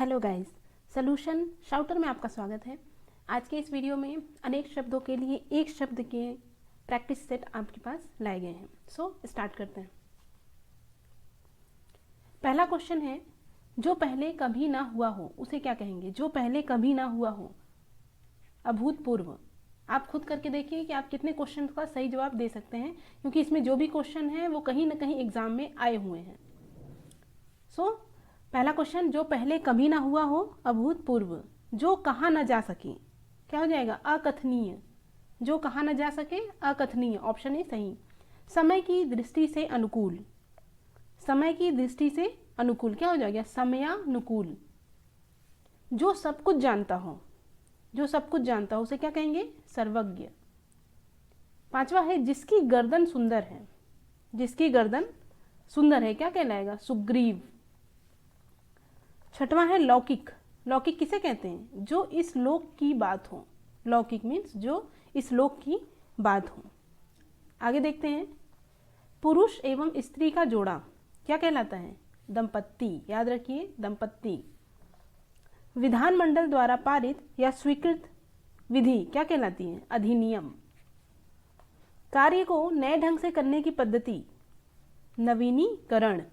Hello guys, solution शाउटर में आपका स्वागत है। आज के इस वीडियो में अनेक शब्दों के लिए एक शब्द के प्रैक्टिस सेट आपके पास लाए गए हैं। सो स्टार्ट करते हैं। पहला क्वेश्चन है, जो पहले कभी ना हुआ हो उसे क्या कहेंगे? जो पहले कभी ना हुआ हो, अभूतपूर्व। आप खुद करके देखिए कि आप कितने क्वेश्चन का सही जवाब दे सकते हैं, क्योंकि इसमें जो भी क्वेश्चन है वो कहीं ना कहीं एग्जाम में आए हुए हैं। पहला क्वेश्चन, जो पहले कभी ना हुआ हो, अभूतपूर्व। जो कहा ना जा सके, क्या हो जाएगा? अकथनीय। जो कहा ना जा सके, अकथनीय। ऑप्शन ए सही। समय की दृष्टि से अनुकूल। समय की दृष्टि से अनुकूल क्या हो जाएगा? समयानुकूल। जो सब कुछ जानता हो, जो सब कुछ जानता हो उसे क्या कहेंगे? सर्वज्ञ। पांचवा है, जिसकी गर्दन सुंदर है। जिसकी गर्दन सुंदर है क्या कहलाएगा? सुग्रीव। छठवां है, लौकिक। लौकिक किसे कहते हैं? जो इस लोक की बात हो। लौकिक मीन्स जो इस लोक की बात हो। आगे देखते हैं, पुरुष एवं स्त्री का जोड़ा क्या कहलाता है? दंपत्ति। याद रखिए, दंपत्ति। विधानमंडल द्वारा पारित या स्वीकृत विधि क्या कहलाती है? अधिनियम। कार्य को नए ढंग से करने की पद्धति, नवीनीकरण।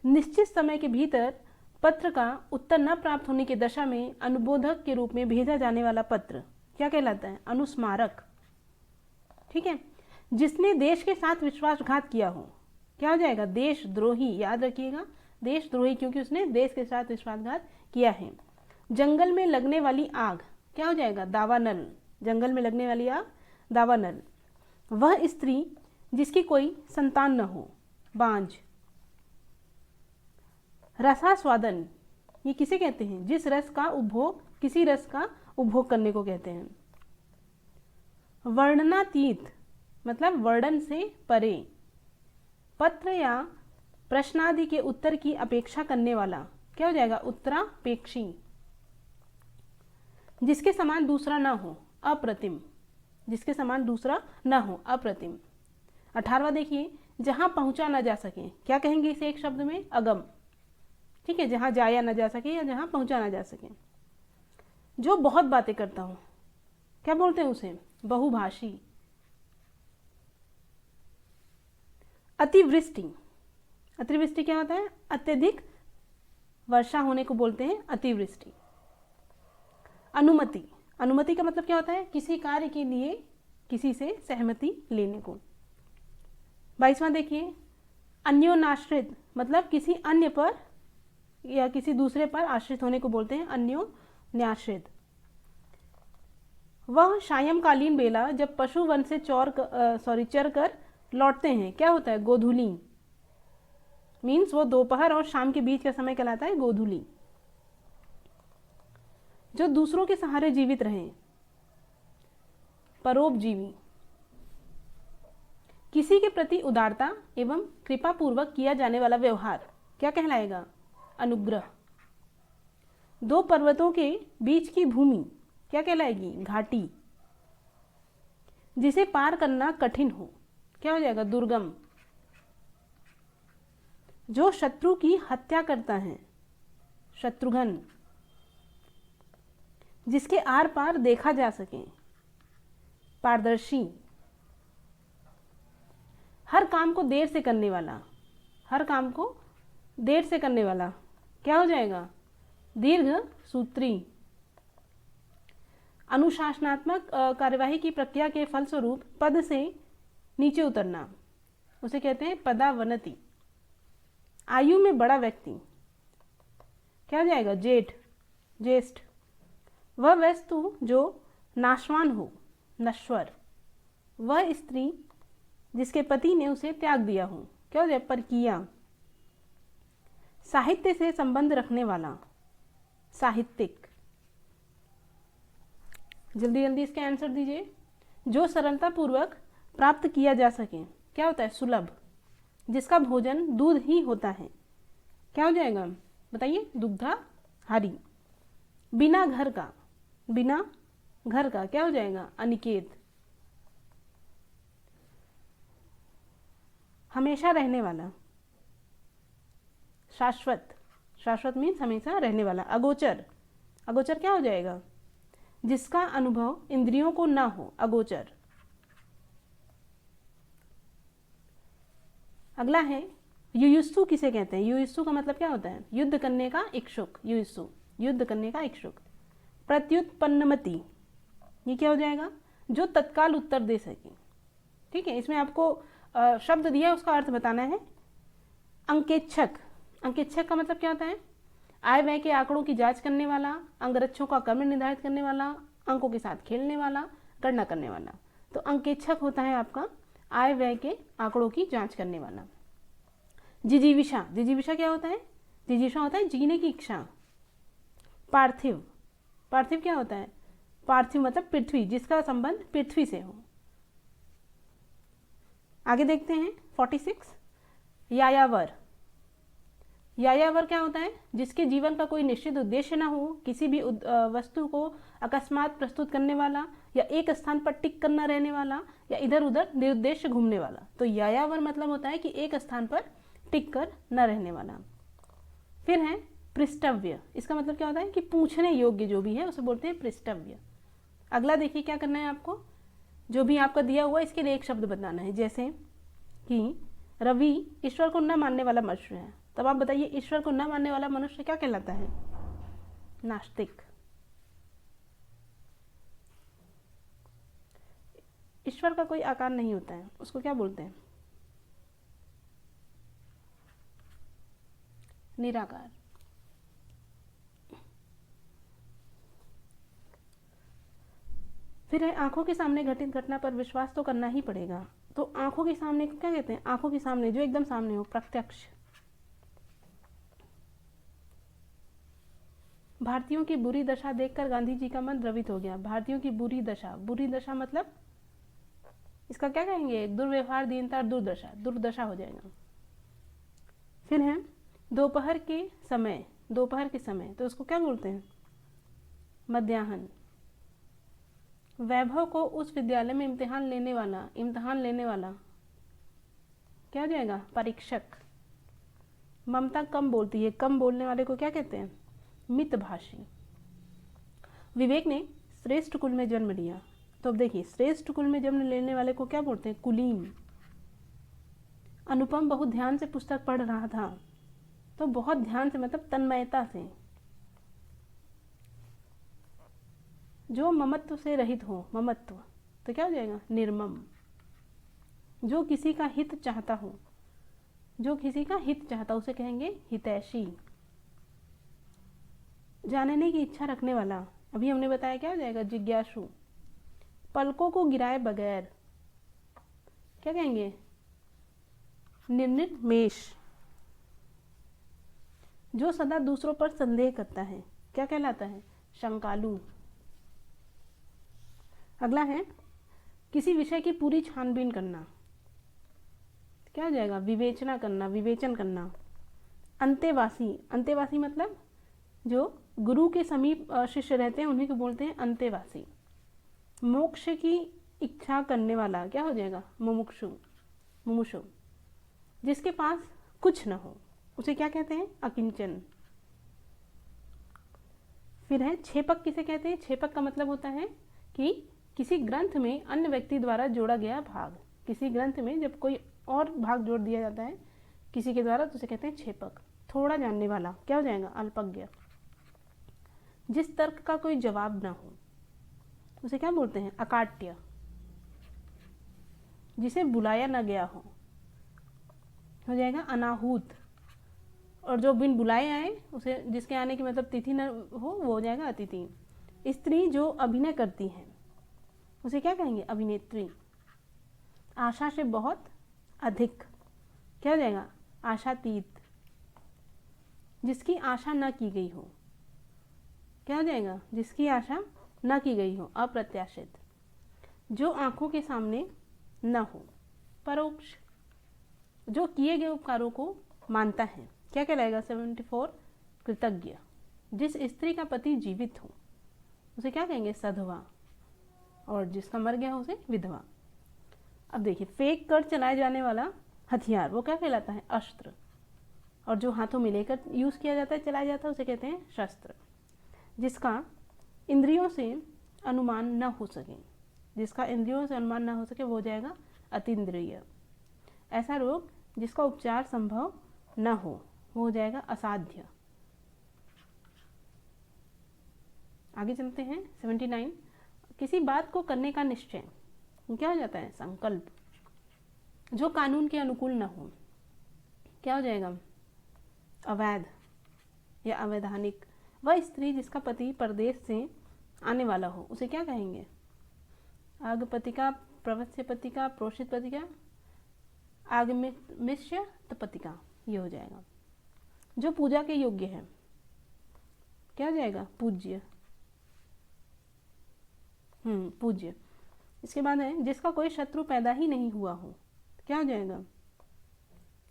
निश्चित समय के भीतर पत्र का उत्तर न प्राप्त होने की दशा में अनुबोधक के रूप में भेजा जाने वाला पत्र क्या कहलाता है? अनुस्मारक। ठीक है। जिसने देश के साथ विश्वासघात किया हो क्या हो जाएगा? देशद्रोही। याद रखिएगा, देशद्रोही, क्योंकि उसने देश के साथ विश्वासघात किया है। जंगल में लगने वाली आग क्या हो जाएगा? दावानल। जंगल में लगने वाली आग, दावानल। वह स्त्री जिसकी कोई संतान न हो, बांझ। रसास्वादन ये किसे कहते हैं? जिस रस का उपभोग, किसी रस का उपभोग करने को कहते हैं। वर्णनातीत मतलब वर्णन से परे। पत्र या प्रश्नादि के उत्तर की अपेक्षा करने वाला क्या हो जाएगा? उत्तरापेक्षी। जिसके समान दूसरा ना हो, अप्रतिम। जिसके समान दूसरा ना हो, अप्रतिम। 18वां देखिए, जहां पहुंचा ना जा सके क्या कहेंगे इसे एक शब्द में? अगम। ठीक है, जहां जाया ना जा सके या जहां पहुंचा ना जा सके। जो बहुत बातें करता हूं क्या बोलते हैं उसे? बहुभाषी। अतिवृष्टि। अतिवृष्टि क्या होता है? अत्यधिक वर्षा होने को बोलते हैं अतिवृष्टि। अनुमति। अनुमति का मतलब क्या होता है? किसी कार्य के लिए किसी से सहमति लेने को। 22वां देखिए, अन्योनाश्रित मतलब किसी अन्य पर या किसी दूसरे पर आश्रित होने को बोलते हैं अन्योन्याश्रित। वह सायंकालीन बेला जब पशु वन से चर कर लौटते हैं क्या होता है? गोधूली। मीन्स वो दोपहर और शाम के बीच का समय कहलाता है गोधूली। जो दूसरों के सहारे जीवित रहे, परोपजीवी। किसी के प्रति उदारता एवं कृपा पूर्वक किया जाने वाला व्यवहार क्या कहलाएगा? अनुग्रह। दो पर्वतों के बीच की भूमि क्या कहलाएगी? घाटी। जिसे पार करना कठिन हो क्या हो जाएगा? दुर्गम। जो शत्रु की हत्या करता है, शत्रुघ्न। जिसके आर पार देखा जा सके, पारदर्शी। हर काम को देर से करने वाला, हर काम को देर से करने वाला क्या हो जाएगा? दीर्घ सूत्री। अनुशासनात्मक कार्यवाही की प्रक्रिया के फलस्वरूप पद से नीचे उतरना उसे कहते हैं पदावनति। आयु में बड़ा व्यक्ति क्या हो जाएगा? जेठ, ज्येष्ठ। वह वस्तु जो नाशवान हो, नश्वर। वह स्त्री जिसके पति ने उसे त्याग दिया हो क्या हो जाए? परकीया। साहित्य से संबंध रखने वाला, साहित्यिक। जल्दी जल्दी इसके आंसर दीजिए। जो सरलता पूर्वक प्राप्त किया जा सके क्या होता है? सुलभ। जिसका भोजन दूध ही होता है क्या हो जाएगा? बताइए, दुग्धाहारी। बिना घर का, बिना घर का क्या हो जाएगा? अनिकेत। हमेशा रहने वाला, शाश्वत। शाश्वत मीन्स हमेशा रहने वाला। अगोचर, अगोचर क्या हो जाएगा? जिसका अनुभव इंद्रियों को ना हो, अगोचर। अगला है युयुत्सु किसे कहते हैं? युयुत्सु का मतलब क्या होता है? युद्ध करने का इच्छुक, युयुत्सु युद्ध करने का इच्छुक। प्रत्युत्पन्नमति, ये क्या हो जाएगा? जो तत्काल उत्तर दे सके। ठीक है, इसमें आपको शब्द दिया है, उसका अर्थ बताना है। अंकेक्षक, अंकेक्षक का मतलब क्या होता है? आय व्यय के आंकड़ों की जांच करने वाला, अंगरक्षों का क्रम निर्धारित करने वाला, अंकों के साथ खेलने वाला, गणना करने वाला। तो अंकेक्षक होता है आपका आय व्यय के आंकड़ों की जांच करने वाला। जिजीविषा, जिजीविषा क्या होता है? जिजीविषा होता है जीने की इच्छा। पार्थिव, पार्थिव क्या होता है? पार्थिव मतलब पृथ्वी, जिसका संबंध पृथ्वी से हो। आगे देखते हैं 46, यायावर। यायावर क्या होता है? जिसके जीवन का कोई निश्चित उद्देश्य ना हो, किसी भी वस्तु को अकस्मात प्रस्तुत करने वाला, या एक स्थान पर टिक कर न रहने वाला, या इधर उधर निरुद्देश्य घूमने वाला। तो यायावर मतलब होता है कि एक स्थान पर टिक कर न रहने वाला। फिर है पृष्ठव्य, इसका मतलब क्या होता है? कि पूछने योग्य जो भी है उसे बोलते हैं पृष्ठव्य। अगला देखिए क्या करना है आपको, जो भी आपका दिया हुआ इसके लिए एक शब्द बताना है। जैसे कि रवि ईश्वर को न मानने वाला मनुष्य है, तब आप बताइए ईश्वर को न मानने वाला मनुष्य क्या कहलाता है? नास्तिक। ईश्वर का कोई आकार नहीं होता है, उसको क्या बोलते हैं? निराकार। फिर है आंखों के सामने घटित घटना पर विश्वास तो करना ही पड़ेगा। तो आंखों के सामने को क्या कहते हैं? आंखों के सामने जो एकदम सामने हो, प्रत्यक्ष। भारतीयों की बुरी दशा देखकर गांधी जी का मन द्रवित हो गया। भारतीयों की बुरी दशा, बुरी दशा मतलब इसका क्या कहेंगे? दुर्व्यवहार, दीनता, दुर्दशा, दुर्दशा हो जाएगा। फिर है दोपहर के समय, दोपहर के समय तो उसको क्या बोलते हैं? मध्याह्न। वैभव को उस विद्यालय में इम्तिहान लेने वाला, इम्तिहान लेने वाला क्या हो जाएगा? परीक्षक। ममता कम बोलती है, कम बोलने वाले को क्या कहते हैं? मितभाषी। विवेक ने श्रेष्ठ कुल में जन्म लिया, तो अब देखिए श्रेष्ठ कुल में जन्म लेने वाले को क्या बोलते हैं? कुलीन। अनुपम बहुत ध्यान से पुस्तक पढ़ रहा था, तो बहुत ध्यान से मतलब तन्मयता से। जो ममत्व से रहित हो, ममत्व, तो क्या हो जाएगा? निर्मम। जो किसी का हित चाहता हो, जो किसी का हित चाहता उसे कहेंगे हितैषी। जानने की इच्छा रखने वाला, अभी हमने बताया क्या हो जाएगा? जिज्ञासु। पलकों को गिराए बगैर क्या कहेंगे? निर्निमेष। जो सदा दूसरों पर संदेह करता है क्या कहलाता है? शंकालु। अगला है किसी विषय की पूरी छानबीन करना, क्या हो जाएगा? विवेचना करना, विवेचन करना। अंतेवासी, अंतेवासी मतलब जो गुरु के समीप शिष्य रहते हैं उन्हीं को बोलते हैं अंतेवासी। मोक्ष की इच्छा करने वाला क्या हो जाएगा? मुमुक्षु, मुमुक्षु। जिसके पास कुछ न हो उसे क्या कहते हैं? अकिंचन। फिर है छेपक, किसे कहते हैं? छेपक का मतलब होता है कि किसी ग्रंथ में अन्य व्यक्ति द्वारा जोड़ा गया भाग, किसी ग्रंथ में जब कोई और भाग जोड़ दिया जाता है किसी के द्वारा तो उसे कहते हैं छेपक। थोड़ा जानने वाला क्या हो जाएगा? अल्पज्ञ। जिस तर्क का कोई जवाब ना हो उसे क्या बोलते हैं? अकाट्य। जिसे बुलाया ना गया हो जाएगा अनाहूत। और जो बिन बुलाए आए उसे, जिसके आने की मतलब तिथि न हो, वो हो जाएगा अतिथि। स्त्री जो अभिनय करती है उसे क्या कहेंगे? अभिनेत्री। आशा से बहुत अधिक क्या हो जाएगा? आशातीत। जिसकी आशा न की गई हो क्या हो जाएगा? जिसकी आशा न की गई हो, अप्रत्याशित। जो आंखों के सामने न हो, परोक्ष। जो किए गए उपकारों को मानता है क्या कहलाएगा? 74 कृतज्ञ। जिस स्त्री का पति जीवित हो उसे क्या कहेंगे? सधवा। और जिसका मर गया हो उसे विधवा। अब देखिए फेंक कर चलाए जाने वाला हथियार वो क्या कहलाता है? अस्त्र। और जो हाथों में लेकर यूज़ किया जाता है, चलाया जाता है, उसे कहते हैं शस्त्र। जिसका इंद्रियों से अनुमान न हो सके, जिसका इंद्रियों से अनुमान न हो सके वो हो जाएगा अतीन्द्रिय। ऐसा रोग जिसका उपचार संभव न हो वो हो जाएगा असाध्य। आगे चलते हैं 79। किसी बात को करने का निश्चय क्या हो जाता है? संकल्प। जो कानून के अनुकूल न हो क्या हो जाएगा? अवैध या अवैधानिक। वह स्त्री जिसका पति परदेश से आने वाला हो उसे क्या कहेंगे? आगपतिका, प्रवत्स्यपतिका, प्रोषितपतिका, आगमिष्यतपतिका, ये हो जाएगा। जो पूजा के योग्य है क्या हो जाएगा? पूज्य। पूज्य। इसके बाद है जिसका कोई शत्रु पैदा ही नहीं हुआ हो क्या हो जाएगा?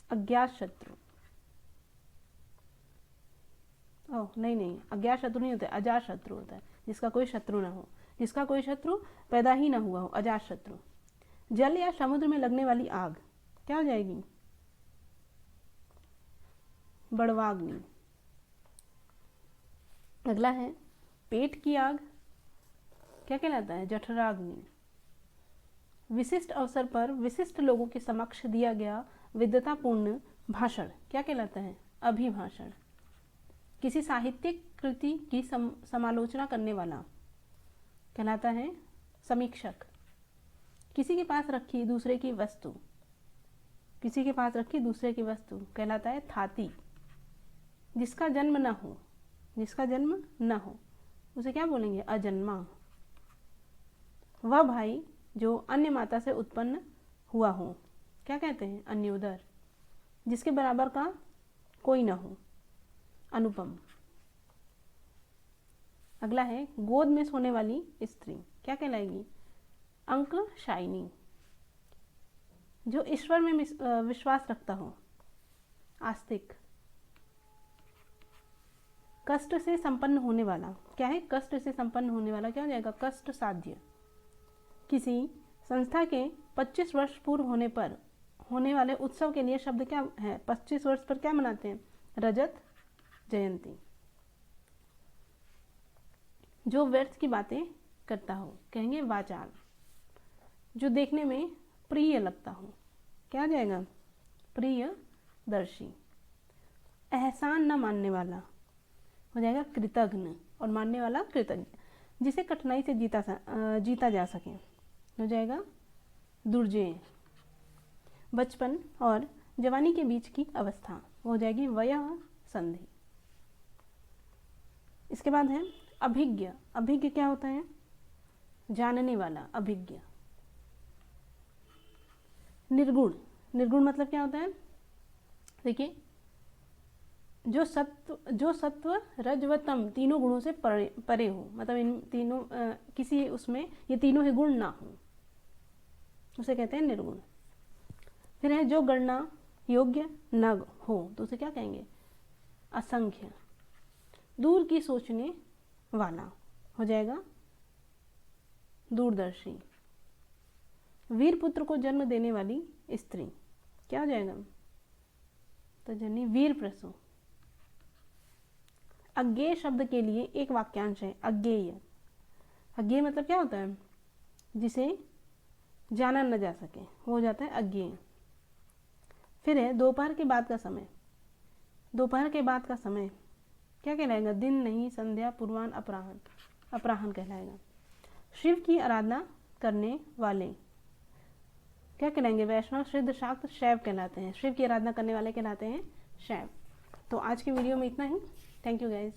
अज्ञात शत्रु। ओह नहीं, अज्ञात शत्रु नहीं होता है, अजात शत्रु होता है। जिसका कोई शत्रु ना हो, जिसका कोई शत्रु पैदा ही ना हुआ हो, अजात शत्रु। जल या समुद्र में लगने वाली आग क्या हो जाएगी? बड़वाग्नि। अगला है पेट की आग क्या कहलाता है? जठराग्नि। विशिष्ट अवसर पर विशिष्ट लोगों के समक्ष दिया गया विद्वतापूर्ण भाषण क्या कहलाता है? अभिभाषण। किसी साहित्यिक कृति की समालोचना करने वाला कहलाता है समीक्षक। किसी के पास रखी दूसरे की वस्तु, किसी के पास रखी दूसरे की वस्तु कहलाता है थाती। जिसका जन्म न हो, जिसका जन्म न हो उसे क्या बोलेंगे? अजन्मा। वह भाई जो अन्य माता से उत्पन्न हुआ हो क्या कहते हैं? अन्योदर। जिसके बराबर का कोई न हो, अनुपम। अगला है गोद में सोने वाली स्त्री क्या कहलाएगी? अंकशायिनी। जो ईश्वर में विश्वास रखता हो, आस्तिक। कष्ट से संपन्न होने वाला क्या है? कष्ट से संपन्न होने वाला क्या हो जाएगा? कष्ट साध्य। किसी संस्था के 25 वर्ष पूर्व होने पर होने वाले उत्सव के लिए शब्द क्या है? 25 वर्ष पर क्या मनाते हैं? रजत जयंती। जो व्यर्थ की बातें करता हो कहेंगे वाचाल। जो देखने में प्रिय लगता हो क्या हो जाएगा? प्रियदर्शी। एहसान न मानने वाला हो जाएगा कृतघ्न, और मानने वाला कृतज्ञ। जिसे कठिनाई से जीता जा सके हो जाएगा दुर्जेय। बचपन और जवानी के बीच की अवस्था हो जाएगी वयः संधि। इसके बाद है अभिज्ञ। अभिज्ञ क्या होता है? जानने वाला, अभिज्ञ। निर्गुण। निर्गुण मतलब क्या होता है? देखिए, जो सत्व रज व तम तीनों गुणों से परे हो, मतलब इन तीनों किसी उसमें ये तीनों ही गुण ना हो उसे कहते हैं निर्गुण। फिर है जो गणना योग्य न हो तो उसे क्या कहेंगे? असंख्य। दूर की सोचने वाला हो जाएगा दूरदर्शी। वीर पुत्र को जन्म देने वाली स्त्री क्या हो जाएगा? तो जनी वीर प्रसव। अज्ञेय शब्द के लिए एक वाक्यांश है अज्ञेय। अज्ञेय मतलब क्या होता है? जिसे जाना न जा सके वो हो जाता है अज्ञेय। फिर है दोपहर के बाद का समय। दोपहर के बाद का समय क्या कहलाएगा? दिन नहीं, संध्या, पूर्वाह्न, अपराह्न। अपराह्न कहलाएगा। शिव की आराधना करने वाले क्या कहलाएंगे? वैष्णव, सिद्ध, शाक्त, शैव कहलाते हैं। शिव की आराधना करने वाले कहलाते हैं शैव। तो आज की वीडियो में इतना ही। Thank you guys.